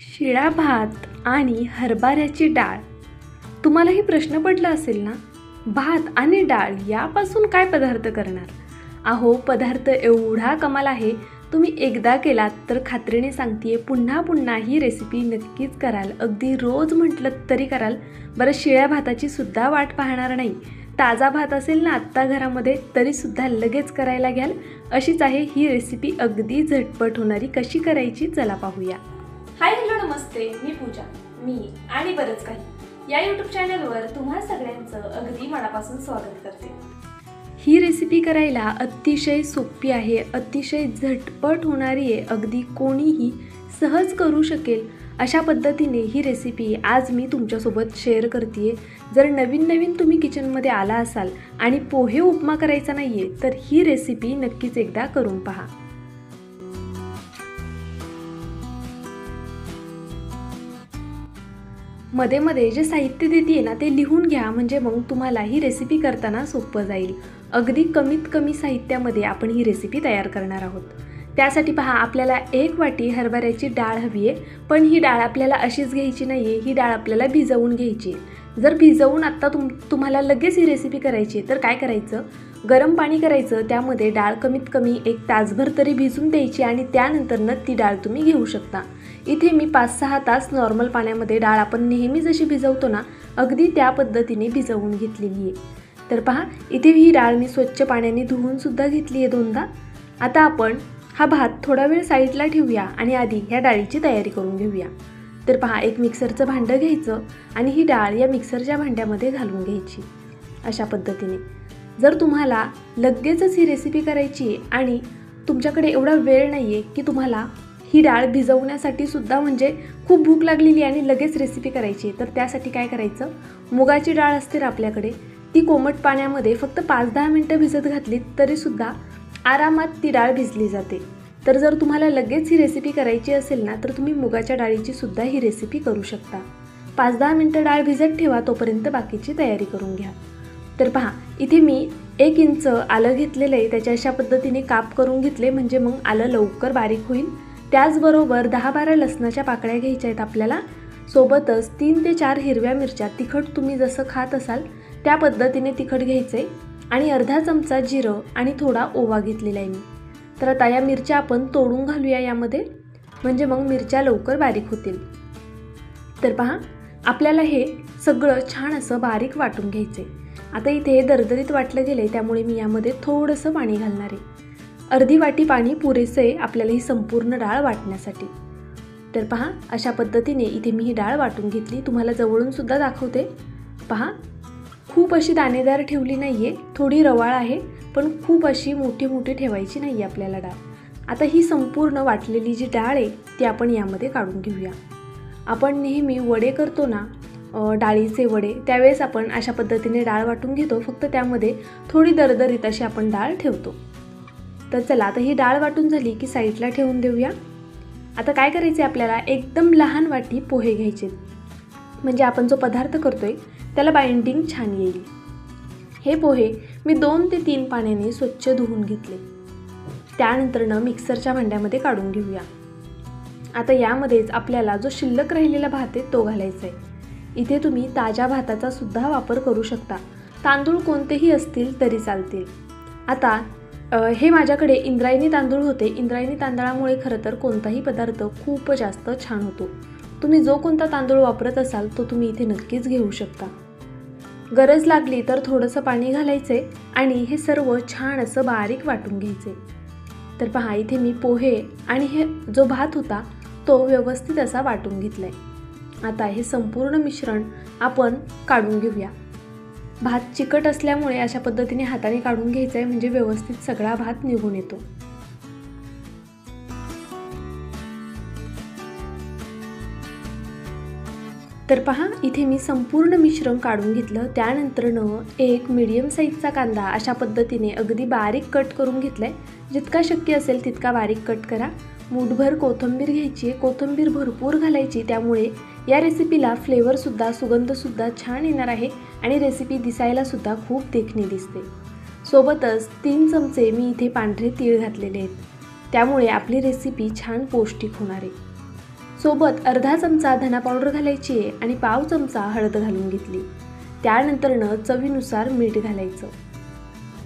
शिळा भात आणि हरभऱ्याची डाळ. तुम्हालाही प्रश्न पडला असेल ना, भात आणि डाळ यापासून काय पदार्थ करणार? अहो, पदार्थ एवढा कमाल आहे, तुम्ही एकदा केलात तर खात्रीने सांगतेय पुन्हा पुन्हा ही रेसिपी नक्कीच कराल. अगदी रोज म्हटलं तरी कराल. बरं, शिळ्या भाताची सुद्धा वाट पाहणार नाही. ताजा भात असेल ना आत्ता घरामध्ये तरीसुद्धा लगेच करायला घ्याल. अशीच आहे ही रेसिपी, अगदी झटपट होणारी. कशी करायची चला पाहूया. हाय, हॅलो, नमस्ते. मी पूजा. मी आणि बरंच काही या यूट्यूब चॅनलवर तुम्हा सगळ्यांचं अगदी मनापासून स्वागत करते. ही रेसिपी करायला अतिशय सोपी आहे, अतिशय झटपट होणारी आहे. अगदी कोणीही सहज करू शकेल अशा पद्धतीने ही रेसिपी आज मी तुमच्यासोबत शेअर करते. जर नवीन तुम्ही किचनमध्ये आला असाल आणि पोहे उपमा करायचा नाही आहे तर ही रेसिपी नक्कीच एकदा करून पहा. मध्ये जे साहित्य देते ना ते लिहून घ्या, म्हणजे मग तुम्हाला ही रेसिपी करताना सोपं जाईल. अगदी कमीत कमी साहित्यामध्ये आपण ही रेसिपी तयार करणार आहोत. त्यासाठी पहा, आपल्याला 1 वाटी हरभऱ्याची डाळ हवी आहे. पण ही डाळ आपल्याला अशीच घ्यायची नाही आहे, ही डाळ आपल्याला भिजवून घ्यायची आहे. जर भिजवून आत्ता तुम्हाला लगेच ही रेसिपी करायची तर काय करायचं, गरम पाणी करायचं, त्यामध्ये डाळ कमीत कमी 1 तासभर तरी भिजून द्यायची आणि त्यानंतरनं ती डाळ तुम्ही घेऊ शकता. इथे मी 5-6 तास नॉर्मल पाण्यामध्ये डाळ आपण नेहमी जशी भिजवतो ना, अगदी त्या पद्धतीने भिजवून घेतलेली आहे. तर पहा, इथे ही डाळ मी स्वच्छ पाण्याने धुवून सुद्धा घेतली आहे 2दा. आता आपण हा भात थोडा वेळ साईडला ठेवूया आणि आधी ह्या डाळीची तयारी करून घेऊया. तर पहा, एक मिक्सरचं भांडं घ्यायचं आणि ही डाळ या मिक्सरच्या भांड्यामध्ये घालून घ्यायची अशा पद्धतीने. जर तुम्हाला लगेचच ही रेसिपी करायची आणि तुमच्याकडे एवढा वेळ नाही आहे की तुम्हाला ही डाळ भिजवण्यासाठी सुद्धा म्हणजे खूप भूक लागलेली आणि लगेच रेसिपी करायची, तर त्यासाठी काय करायचं, मुगाची डाळ असते ना आपल्याकडे, ती कोमट पाण्यामध्ये फक्त 5-10 मिनटं भिजत घातली तरीसुद्धा आरामात ती डाळ भिजली जाते. तर जर तुम्हाला लगेच ही रेसिपी करायची असेल ना तर तुम्ही मुगाच्या डाळीची सुद्धा ही रेसिपी करू शकता. 5-10 मिनटं डाळ भिजत ठेवा, तोपर्यंत बाकीची तयारी करून घ्या. तर पहा, इथे मी 1 इंच आलं घेतलेलं आहे, त्याच्या अशा पद्धतीने काप करून घेतले, म्हणजे मग आलं लवकर बारीक होईल. त्याचबरोबर 10-12 लसणाच्या पाकळ्या घ्यायच्या आहेत आपल्याला. सोबतच 3 ते 4 हिरव्या मिरच्या, तिखट तुम्ही जसं खात असाल त्या पद्धतीने तिखट घ्यायचं आहे. आणि अर्धा चमचा जिरं आणि थोडा ओवा घेतलेला आहे मी. तर आता या मिरच्या आपण तोडून घालूया यामध्ये, म्हणजे मग मिरच्या लवकर बारीक होतील. तर पहा, आपल्याला हे सगळं छान असं बारीक वाटून घ्यायचं आहे. आता इथे दरदरीत वाटलं गेलं आहे, त्यामुळे मी यामध्ये थोडंसं पाणी घालणार आहे. अर्धी वाटी पाणी पुरेसं आहे आपल्याला ही संपूर्ण डाळ वाटण्यासाठी. तर पहा, अशा पद्धतीने इथे मी ही डाळ वाटून घेतली. तुम्हाला जवळून सुद्धा दाखवते. पहा, खूप अशी दाणेदार ठेवली नाही आहे, थोडी रवाळ आहे, पण खूप अशी मोठी ठेवायची नाही आहे आपल्याला डाळ. आता ही संपूर्ण वाटलेली जी डाळ आहे ती आपण यामध्ये काढून घेऊया. आपण नेहमी वडे करतो ना, डाळीचे वडे, त्यावेळेस आपण अशा पद्धतीने डाळ वाटून घेतो, फक्त त्यामध्ये थोडी दरदरीत अशी आपण डाळ ठेवतो. तर चला, आता ही डाळ वाटून झाली की साईडला ठेवून देऊया. आता काय करायचे, आपल्याला एकदम लहान वाटी पोहे घ्यायचे, म्हणजे आपण जो पदार्थ करतोय त्याला बाइंडिंग छान येईल. हे पोहे मी 2 ते 3 पाण्याने स्वच्छ धुवून घेतले. त्यानंतरनं मिक्सरच्या भांड्यामध्ये काढून घेऊया. आता यामध्येच आपल्याला जो शिल्लक राहिलेला भात आहे तो घालायचा आहे. इथे तुम्ही ताज्या भाताचा सुद्धा वापर करू शकता, तांदूळ कोणतेही असतील तरी चालतील. आता हे माझ्याकडे इंद्रायणी तांदूळ होते. इंद्रायणी तांदळामुळे खरं तर कोणताही पदार्थ खूप जास्त छान होतो. तुम्ही जो कोणता तांदूळ वापरत असाल तो तुम्ही इथे नक्कीच घेऊ शकता. गरज लागली तर थोडंसं पाणी घालायचे आणि हे सर्व छान असं बारीक वाटून घ्यायचे. तर पहा, इथे मी पोहे आणि हे जो भात होता तो व्यवस्थित असा वाटून घेतलाय. आता हे संपूर्ण मिश्रण आपण काढून घेऊया. भात चिकट असल्यामुळे अशा पद्धतीने हाताने काढून घ्यायचं आहे, म्हणजे व्यवस्थित सगळा भात निघून येतो. तर पहा, इथे मी संपूर्ण मिश्रण काढून घेतलं. त्यानंतरनं एक मीडियम साईजचा कांदा अशा पद्धतीने अगदी बारीक कट करून घेतलाय. जितका शक्य असेल तितका बारीक कट करा. मूठभर कोथिंबीर घ्यायची आहे, कोथिंबीर भरपूर घालायची, त्यामुळे या रेसिपीला फ्लेवरसुद्धा, सुगंधसुद्धा छान येणार आहे आणि रेसिपी दिसायलासुद्धा खूप देखणी दिसते. सोबतच 3 चमचे मी इथे पांढरे तीळ घातलेले आहेत, त्यामुळे आपली रेसिपी छान पौष्टिक होणार आहे. सोबत अर्धा चमचा धना पावडर घालायची आहे आणि पाव चमचा हळद घालून घेतली। त्यानंतरनं चवीनुसार मीठ घालायचं।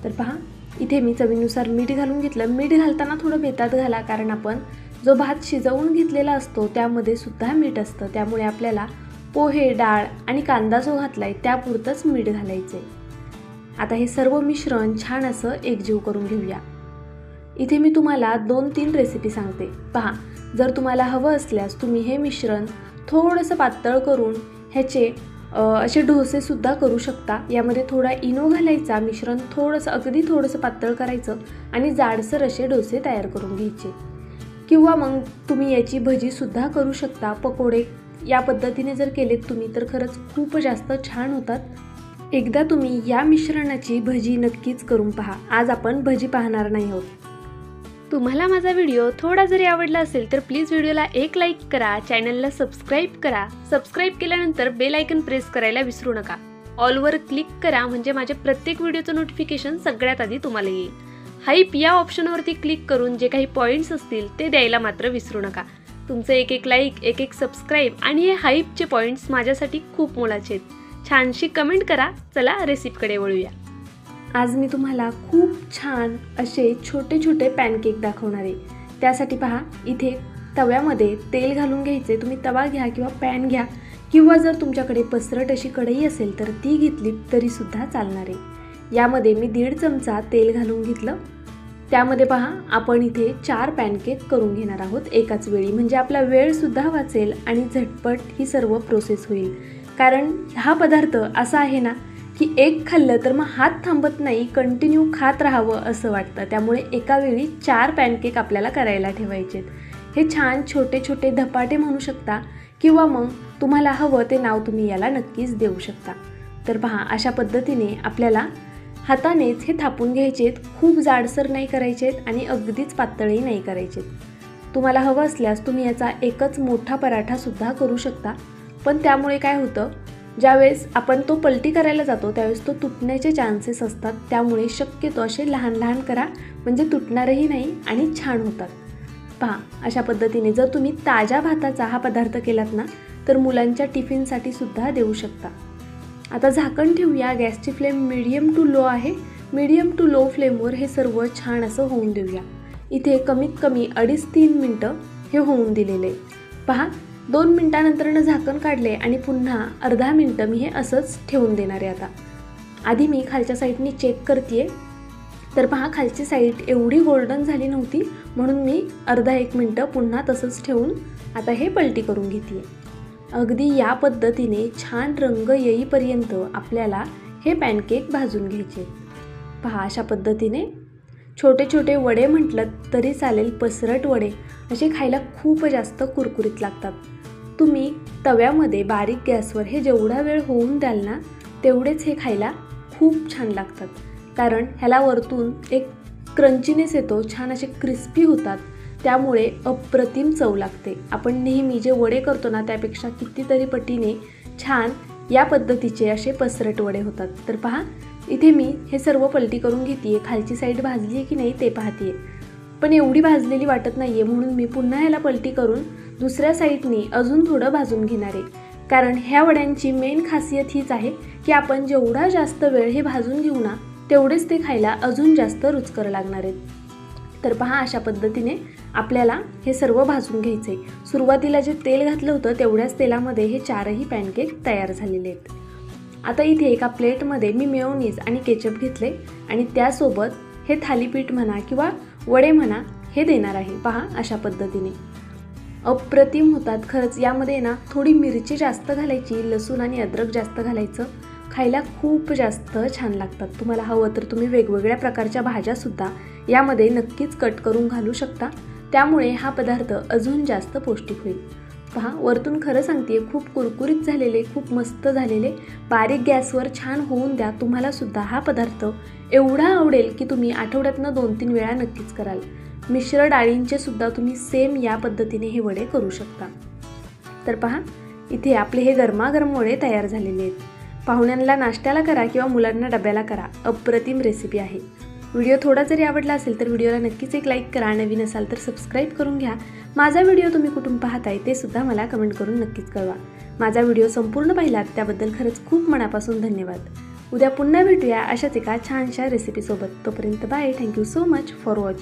तर पहा इथे मी चवीनुसार मीठ घालून घेतलं। मीठ घालताना थोडं बेतात घाला, कारण आपण जो भात शिजवून घेतलेला असतो त्यामध्ये सुद्धा मीठ असतं, त्यामुळे आपल्याला पोहे, डाळ आणि कांदा जो घातलाय त्यापुरतंच मीठ घालायचंय। आता हे सर्व मिश्रण छान असं एकजीव करून घेऊया। इथे मी तुम्हाला 2-3 रेसिपी सांगते। पहा, जर तुम्हाला हवं असल्यास तुम्ही हे मिश्रण थोडंसं पातळ करून ह्याचे असे डोसे सुद्धा करू शकता। यामध्ये थोडा इनो घालायचा, मिश्रण थोडंसं अगदी थोडंसं पातळ करायचं आणि जाडसर असे डोसे तयार करून घ्यायचे। किंवा मग तुम्ही याची भजी सुद्धा करू शकता, पकोडे। या पद्धतीने जर केलेत तुम्ही तर खरंच खूप जास्त छान होतात। एकदा तुम्ही या मिश्रणाची भजी नक्कीच करून पहा। आज आपण भजी पाहणार नाही आहोत। तुम्हाला माझा व्हिडिओ थोडा जरी आवडला असेल तर प्लीज व्हिडिओला एक लाईक करा, चॅनलला सबस्क्राईब करा। सबस्क्राईब केल्यानंतर बेल आयकन प्रेस करायला विसरू नका। ऑलवर क्लिक करा, म्हणजे माझे प्रत्येक व्हिडिओचं नोटिफिकेशन सगळ्यात आधी तुम्हाला येईल। हाईप या ऑप्शनवरती क्लिक करून जे काही पॉईंट्स असतील ते द्यायला मात्र विसरू नका। तुमचं एक लाईक, एक सबस्क्राईब आणि हे हाईपचे पॉईंट्स माझ्यासाठी खूप मोलाचे आहेत। छानशी कमेंट करा। चला रेसिपीकडे वळूया। आज मी तुम्हाला खूप छान असे छोटे छोटे पॅनकेक दाखवणार आहे। त्यासाठी पहा, इथे तव्यामध्ये तेल घालून घ्यायचे। तुम्ही तवा घ्या किंवा पॅन घ्या, किंवा जर तुमच्याकडे पसरट अशी कढई असेल तर ती घेतली तरी सुद्धा चालणार आहे। यामध्ये मी 1.5 चमचा तेल घालून घेतलं। त्यामध्ये पहा, आपण इथे 4 पॅनकेक करून घेणार आहोत एकाच वेळी, म्हणजे आपला वेळ सुद्धा वाचेल आणि झटपट ही सर्व प्रोसेस होईल। कारण हा पदार्थ असा आहे ना की एक खाल्लं तर मग हात थांबत नाही, कंटिन्यू खात राहावं असं वाटतं। त्यामुळे एका वेळी 4 पॅनकेक आपल्याला करायला ठेवायचे। हे छान छोटे छोटे धपाटे म्हणू शकता, किंवा मग तुम्हाला हवं ते नाव तुम्ही याला नक्कीच देऊ शकता। तर पहा, अशा पद्धतीने आपल्याला हातानेच हे थापून घ्यायचेत। खूप जाडसर नाही करायचेत आणि अगदीच पातळही नाही करायचेत। तुम्हाला हवं असल्यास तुम्ही याचा एकच मोठा पराठा सुद्धा करू शकता, पण त्यामुळे काय होतं, ज्यावेळेस आपण तो पलटी करायला जातो त्यावेळेस तो तुटण्याचे चान्सेस असतात। त्यामुळे शक्यतो असे लहान लहान करा, म्हणजे तुटणारही नाही आणि छान होतात। पहा, अशा पद्धतीने जर तुम्ही ताज्या भाताचा हा पदार्थ केलात ना तर मुलांच्या टिफिनसाठी सुद्धा देऊ शकता। आता झाकण ठेवूया। गॅसची फ्लेम मीडियम टू लो आहे। मीडियम टू लो फ्लेमवर हे सर्व छान असं होऊन देऊया। इथे कमीत कमी 2.5-3 मिनटं हे होऊन दिलेले। पहा, 2 मिनिटानंतरनं झाकण काढले आणि पुन्हा अर्धा मिनटं मी हे असंच ठेवून देणार आहे। आता आधी मी खालच्या साईडनी चेक करते। तर पहा, खालची साईड एवढी गोल्डन झाली नव्हती, म्हणून मी अर्धा 1 मिनटं पुन्हा तसंच ठेवून आता हे पलटी करून घेते। अगदी या पद्धतीने छान रंग येईपर्यंत आपल्याला हे पॅनकेक भाजून घ्यायचे। पहा, अशा पद्धतीने छोटे छोटे वडे म्हटलं तरी चालेल, पसरट वडे असे खायला खूप जास्त कुरकुरीत लागतात। तुम्ही तव्यामध्ये बारीक गॅसवर हे जेवढा वेळ होऊन द्याल ना तेवढेच हे खायला खूप छान लागतात, कारण ह्याला वरतून एक क्रंचीनेस येतो, छान असे क्रिस्पी होतात, त्यामुळे अप्रतिम चव लागते। आपण नेहमी जे वडे करतो ना त्यापेक्षा कितीतरी पटीने छान या पद्धतीचे असे पसरट वडे होतात। तर पहा, इथे मी हे सर्व पलटी करून घेते। खालची साईड भाजली आहे की नाही ते पाहते, पण एवढी भाजलेली वाटत नाही आहे, म्हणून मी पुन्हा ह्याला पलटी करून दुसऱ्या साईडनी अजून थोडं भाजून घेणार आहे। कारण ह्या वड्यांची मेन खासियत हीच आहे की आपण जेवढा जास्त वेळ हे भाजून घेऊ ना तेवढेच ते खायला अजून जास्त रुचकर लागणार आहेत। तर पहा, अशा पद्धतीने आपल्याला हे सर्व भाजून घ्यायचे। सुरुवातीला जे तेल घातलं होतं तेवढ्याच तेलामध्ये हे 4ही पॅनकेक तयार झालेले आहेत। आता इथे एका प्लेटमध्ये मी मेयोनीज आणि केचप घेतले आणि त्यासोबत हे थालीपीठ म्हणा किंवा वडे म्हणा हे देणार आहे। पहा, अशा पद्धतीने अप्रतिम होतात खरंच। यामध्ये ना थोडी मिरची जास्त घालायची, लसूण आणि अद्रक जास्त घालायचं, खायला खूप जास्त छान लागतात। तुम्हाला हवं तर तुम्ही वेगवेगळ्या प्रकारच्या भाज्यासुद्धा यामध्ये नक्कीच कट करून घालू शकता, त्यामुळे हा पदार्थ अजून जास्त पौष्टिक होईल। पहा, वरतून खरं सांगते खूप कुरकुरीत झालेले, खूप मस्त झालेले। बारीक गॅसवर छान होऊन द्या। तुम्हाला सुद्धा हा पदार्थ एवढा आवडेल की तुम्ही आठवड्यातनं 2-3 वेळा नक्कीच कराल। मिश्र डाळींचे सुद्धा तुम्ही सेम या पद्धतीने हे वडे करू शकता। तर पहा, इथे आपले हे गरमागरम वडे तयार झालेले आहेत। पाहुण्यांना नाश्त्याला करा किंवा मुलांना डब्याला करा, अप्रतिम रेसिपी आहे। व्हिडिओ थोडा जरी आवडला असेल तर व्हिडिओला नक्कीच एक लाईक करा। नवीन असाल तर सबस्क्राईब करून घ्या, माझा व्हिडिओ तुम्ही कुठून पाहताय ते सुद्धा मला कमेंट करून नक्कीच कळवा. माझा व्हिडिओ संपूर्ण पाहिलात त्याबद्दल खरंच खूप मनापासून धन्यवाद. उद्या पुन्हा भेटूया अशाच एका छानशा रेसिपीसोबत. तोपर्यंत bye. Thank you so much for watching.